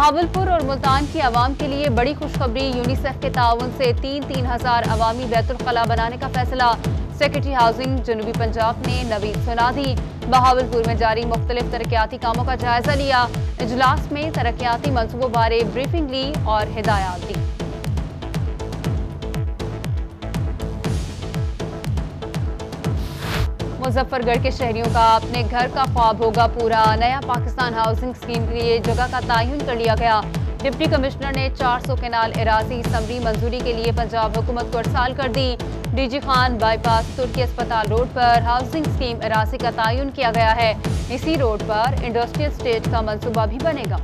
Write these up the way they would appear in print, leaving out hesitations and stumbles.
बहावलपुर और मुल्तान की आवाम के लिए बड़ी खुशखबरी। यूनिसेफ के ताउन से 3,000 अवामी बैतुल खला बनाने का फैसला। सेक्रेटरी हाउसिंग जनूबी पंजाब ने नवीद सुना दी। बहावलपुर में जारी मुख्तलिफ तरक्याती कामों का जायजा लिया। इजलास में तरक्याती मंसूबों बारे ब्रीफिंग ली और हिदायत दी। मुजफ्फरगढ़ के शहरियों का अपने घर का ख्वाब होगा पूरा। नया पाकिस्तान हाउसिंग स्कीम के लिए जगह का तयन कर लिया गया। डिप्टी कमिश्नर ने 400 केनाल एराजी समरी मंजूरी के लिए पंजाब हुकूमत को अरसाल कर दी। डीजी खान बाईपास तुर्की अस्पताल रोड पर हाउसिंग स्कीम एराजी का तयन किया गया है। इसी रोड पर इंडस्ट्रियल स्टेट का मंसूबा भी बनेगा।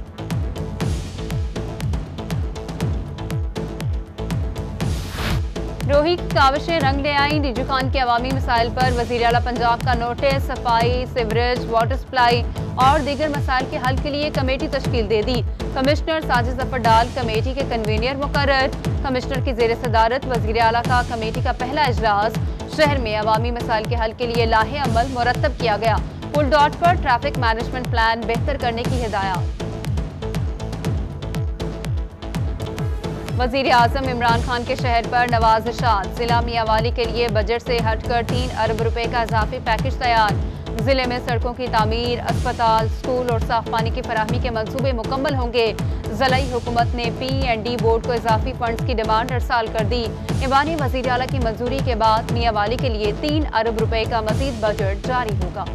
रोही की काविशें रंग ले आईं। डीजी खान के अवामी मसाइल पर वजीर आला पंजाब का नोटिस। सफाई, सीवरेज, वाटर सप्लाई और दीगर मसाइल के हल के लिए कमेटी तश्कील दे दी। कमिश्नर साजिद जफर डाल कमेटी के कन्वीनियर मुकर्रर। कमिश्नर की जेर सदारत वजीर आला का कमेटी का पहला इजलास। शहर में अवामी मसाइल के हल के लिए लाहे अमल मुरतब किया गया। पुल डॉट पर ट्रैफिक मैनेजमेंट प्लान बेहतर करने की हिदायत। वजीर आजम इमरान खान के शहर पर नवाज निशात। जिला मियांवाली के लिए बजट से हटकर 3 अरब रुपए का इजाफी पैकेज तैयार। जिले में सड़कों की तामीर, अस्पताल, स्कूल और साफ पानी की फराहमी के मंसूबे मुकम्मल होंगे। ज़िलाई हुकूमत ने P&D बोर्ड को इजाफी फंड्स की डिमांड अरसाल कर दी। ईवानी वजीर आला की मंजूरी के बाद मियांवाली के लिए 3 अरब रुपए का मजीद बजट जारी होगा।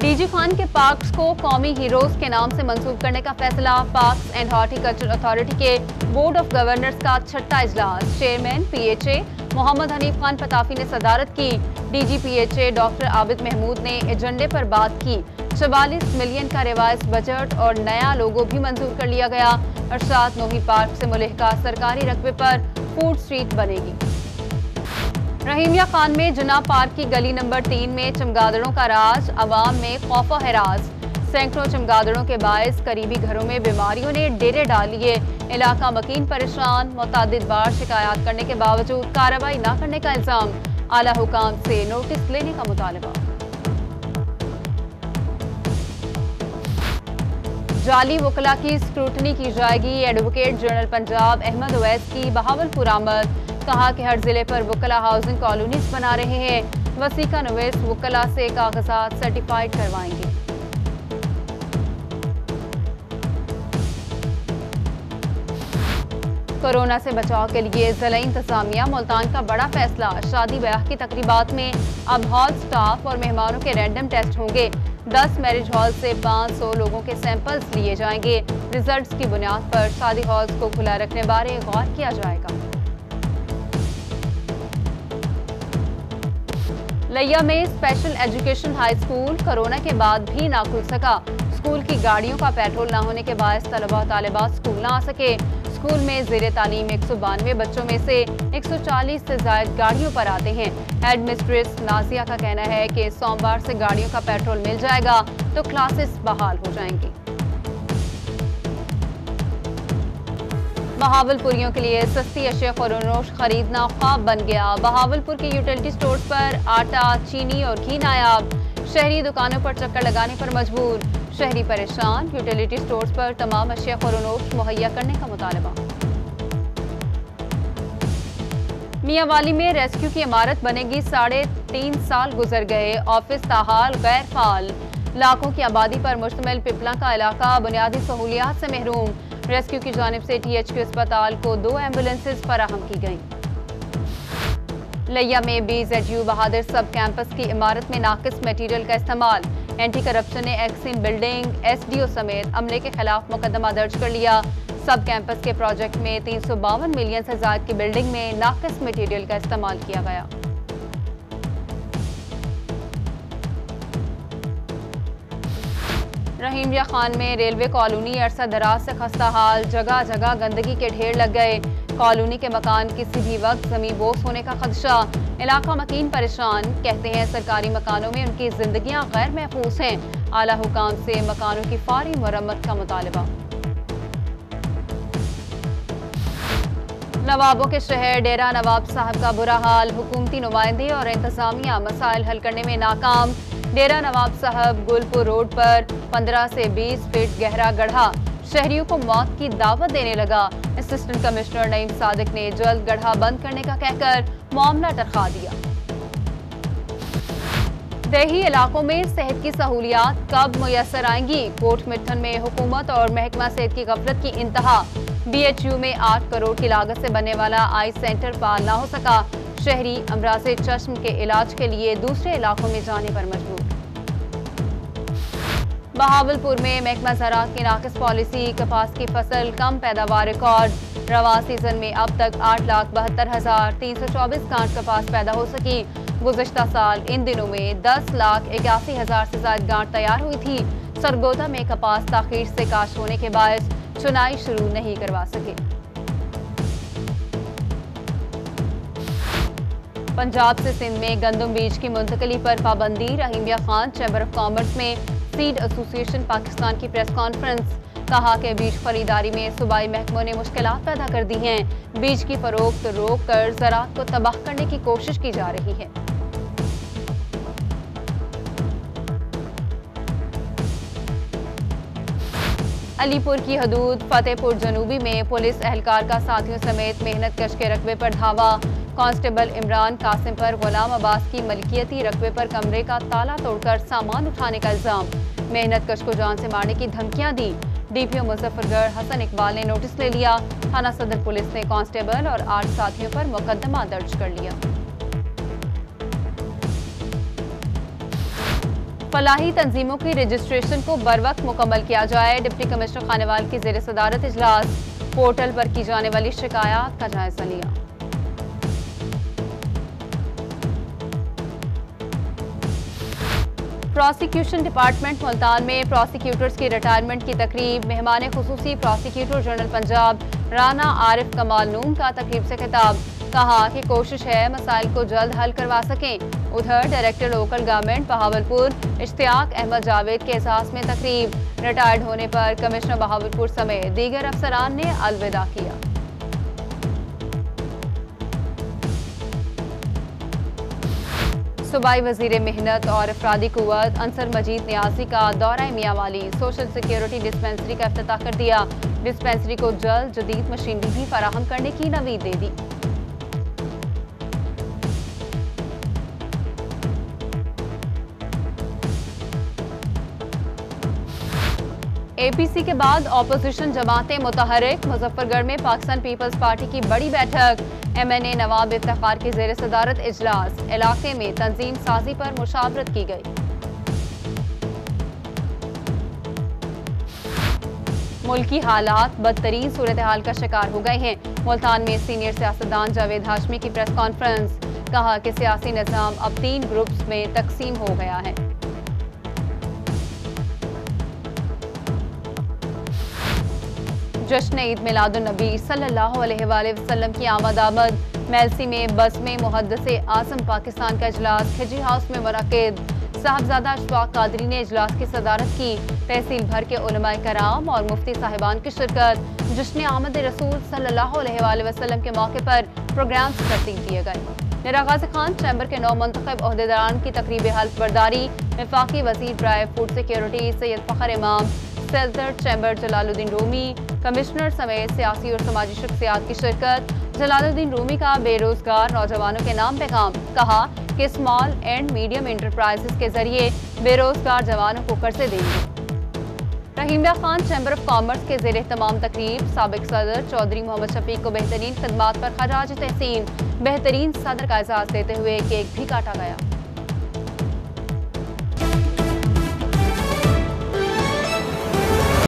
डीजी खान के पार्क्स को कौमी हीरोज के नाम से मंसूब करने का फैसला। पार्क्स एंड हॉर्टिकल्चर अथॉरिटी के बोर्ड ऑफ गवर्नर्स का 6ठा इजलास। चेयरमैन PHA मोहम्मद हनीफ खान पताफी ने सदारत की। DG PHA doctor Abid Mahmood ने एजेंडे पर बात की। 44 मिलियन का रिवाइज बजट और नया लोगो भी मंजूर कर लिया गया। अरशाद नोही पार्क से मुल्हिका सरकारी रकबे पर फूड स्ट्रीट बनेगी। रहीमिया खान में जिन्ना पार्क की गली नंबर 3 में चमगादड़ों का राज। अवाम में खौफ व हिरास। सैकड़ों चमगादड़ों के बायस करीबी घरों में बीमारियों ने डेरे डाल लिए। इलाका मकीन परेशान। मुतअद्दिद बार शिकायत करने के बावजूद कार्रवाई न करने का इल्जाम। आला हुकाम से नोटिस लेने का मुतालबा। जाली वकला की स्क्रूटनी की जाएगी। एडवोकेट जनरल पंजाब अहमद उवैस की बहावलपुर आमद। कहा कि हर जिले पर वकला हाउसिंग कॉलोनीज बना रहे हैं। वसीका नवेस वकला से कागजात सर्टिफाइड करवाएंगे। कोरोना से बचाव के लिए जिला इंतजामिया मुल्तान का बड़ा फैसला। शादी ब्याह की तकरीबात में अब हॉल स्टाफ और मेहमानों के रैंडम टेस्ट होंगे। 10 मैरिज हॉल से 500 लोगों के सैंपल्स लिए जाएंगे। रिजल्ट्स की बुनियाद पर शादी हॉल्स को खुला रखने बारे गौर किया जाएगा। लिया में special education high school corona के बाद भी ना खुल सका। स्कूल की गाड़ियों का पेट्रोल ना होने के बायस तलबा तालिबात स्कूल ना आ सके। स्कूल में ज़ेरे तालीम 192 बच्चों में से 140 से ज़ायद गाड़ियों पर आते हैं। हेडमिस्ट्रेस नाजिया का कहना है कि सोमवार से गाड़ियों का पेट्रोल मिल जाएगा तो क्लासेस बहाल हो जाएंगी। बहावलपुरियों के लिए सस्ती अशिया ख़ुरनोश खरीदना ख्वाब बन गया। बहावलपुर के यूटिलिटी स्टोर्स पर आटा, चीनी और घी नायाब। शहरी दुकानों पर चक्कर लगाने पर मजबूर। शहरी परेशान। यूटिलिटी स्टोर्स पर तमाम अशिया ख़ुरनोश मुहैया करने का मुतालबा। मियांवाली में रेस्क्यू की इमारत बनेगी। 3.5 साल गुजर गए। ऑफिस ताहाल गैर फाल। लाखों की आबादी पर मुश्तमिल पिपला का इलाका बुनियादी सहूलियात से महरूम। रेस्क्यू की जानिब से THQ अस्पताल को 2 एम्बुलेंसेज फराहम की गई। लिया में BZU बहादुर सब कैंपस की इमारत में नाकिस मटीरियल का इस्तेमाल। एंटी करप्शन ने एक्सिन बिल्डिंग, SDO समेत अमले के खिलाफ मुकदमा दर्ज कर लिया। सब कैंपस के प्रोजेक्ट में 352 मिलियन से ज्यादा की बिल्डिंग में नाकिस मटीरियल का इस्तेमाल किया गया। रहीमिया खान में रेलवे कॉलोनी अरसा दराज से खस्ता हाल। जगह जगह गंदगी के ढेर लग गए। कॉलोनी के मकान किसी भी वक्त ज़मीन बोस होने का खदशा। इलाका मकीन परेशान। कहते हैं सरकारी मकानों में उनकी जिंदगियां गैर महफूज हैं। आला हुकाम से मकानों की फौरी मरम्मत का मुतालबा। नवाबों के शहर डेरा नवाब साहब का बुरा हाल। हुकूमती नुमाइंदे और इंतजामिया मसाइल हल करने में नाकाम। डेरा नवाब साहब गुलपुर रोड पर 15 से 20 फीट गहरा गड्ढा शहरियों को मौत की दावत देने लगा। असिस्टेंट कमिश्नर नईम सादिक ने जल्द गड्ढा बंद करने का कहकर मामला टरखा दिया। देही इलाकों में सेहत की सहूलियात कब मुयसर आएंगी? कोट मिठन में हुकूमत और महकमा सेहत की गफलत की इंतहा। BHU में 8 करोड़ की लागत से बनने वाला आई सेंटर पाल ना हो सका। शहरी अमराज़े चश्म के इलाज के लिए दूसरे इलाकों में जाने पर मजबूर। बहावलपुर में महकमा ज़राअत की नाकिस पॉलिसी, कपास की फसल कम पैदावार रिकॉर्ड। रवा सीजन में अब तक 8,72,324 गांठ कपास पैदा हो सकी। गुज़श्ता साल इन दिनों में 10,81,000 से ज्यादा गांठ तैयार हुई थी। सरगोदा में कपास ताखीर से काश होने के बायस चुनाई शुरू नहीं करवा सके। पंजाब से सिंध में गंदम बीज की मुंतकली पर पाबंदी। रहीम मियां खान चैम्बर ऑफ कॉमर्स में सीड एसोसिएशन पाकिस्तान की प्रेस कॉन्फ्रेंस। कहा कि बीज खरीदारी में सूबाई महकमों ने मुश्किलात पैदा कर दी हैं। बीज की फरोख्त रोक कर ज़राअत को तबाह करने की कोशिश की जा रही है। अलीपुर की हदूद फतेहपुर जनूबी में पुलिस एहलकार का साथियों समेत मेहनत कश के रकबे पर धावा। कांस्टेबल इमरान कासिम पर गुलाम अब्बास की मलकियती रकबे पर कमरे का ताला तोड़कर सामान उठाने का इल्जाम। मेहनत कश को जान से मारने की धमकियां दी। DPO मुजफ्फरगढ़ हसन इकबाल ने नोटिस ले लिया। थाना सदर पुलिस ने कांस्टेबल और 8 साथियों पर मुकदमा दर्ज कर लिया। फलाही तंजीमों की रजिस्ट्रेशन को बरवक्त मुकम्मल किया जाए। डिप्टी कमिश्नर खानेवाल की ज़ेर सदारत इजलास। पोर्टल पर की जाने वाली शिकायत का जायजा लिया। प्रोसिक्यूशन डिपार्टमेंट मुल्तान में प्रोसिक्यूटर्स की रिटायरमेंट की तकरीब। मेहमान खुसूसी प्रोसिक्यूटर जनरल पंजाब राना आरिफ कमाल नूम का तकरीब से खिताब। कहा कि कोशिश है मसाइल को जल्द हल करवा सकें। उधर director local government Bahawalpur Ishtiaq Ahmed Javed के एहसास में तकरीब। रिटायर्ड होने पर कमिश्नर बहावलपुर समेत दीगर अफसरान ने अलविदा किया। सूबाई वजीर मेहनत और अफरादी कुव्वत अंसर मजीद नियाजी का दौरा मियांवाली। सोशल सिक्योरिटी डिस्पेंसरी का इफ्तिताह कर दिया। डिस्पेंसरी को जल्द जदीद मशीनरी भी फराहम करने की नवीद दे दी। APC के बाद ऑपोजिशन जमातें मुतहरिक। मुजफ्फरगढ़ में पाकिस्तान पीपल्स पार्टी की बड़ी बैठक। MNA नवाब इफ्तिखार की ज़ेर सदारत इजलास। इलाके में तंजीम साजी पर मुशावरत की गई। मुल्की हालात बदतरीन सूरत हाल का शिकार हो गए हैं। मुल्तान में सीनियर सियासतदान जावेद हाशमी की प्रेस कॉन्फ्रेंस। कहा कि सियासी निज़ाम अब 3 ग्रुप्स में तकसीम हो गया है। जश्न ईद मिलादुन्नबी सल्लल्लाहु अलैहि वसल्लम की आमद। मेलसी में बस में मुहद्दिस आज़म पाकिस्तान का इजलास खिजी हाउस में मुनक्किद। साहबजादा अशफाक कादरी ने इजलास की सदारत की। तहसील भर के उलमाए कराम और मुफ्ती साहिबान की शिरकत। जश्न आमद रसूल सल्लल्लाहु अलैहि वसल्लम के मौके पर प्रोग्राम्स तरतीब दिए गए। मीरा गाजी खान चैम्बर के 9 मुंतखब ओहदेदारान की तकरीब हल्फ बर्दारी। वफाकी वजीर drive food security Syed Fakhar इमाम, सदर चैम्बर जलालुद्दीन रूमी, कमिश्नर समेत सियासी और समाजी शख्सियात की शिरकत। जलालुद्दीन रूमी का बेरोजगार नौजवानों के नाम पैगाम। कहा कि स्मॉल एंड मीडियम इंटरप्राइजेस के जरिए बेरोजगार जवानों को कर्जे देंगे। रहीम मियां खान चैम्बर ऑफ कॉमर्स के ज़ेरे तमाम तकरीब। साबिक सदर चौधरी मोहम्मद शफीक को बेहतरीन खिदमात पर खराज तहसीन। बेहतरीन सदर का एजाज़ देते हुए केक भी काटा गया।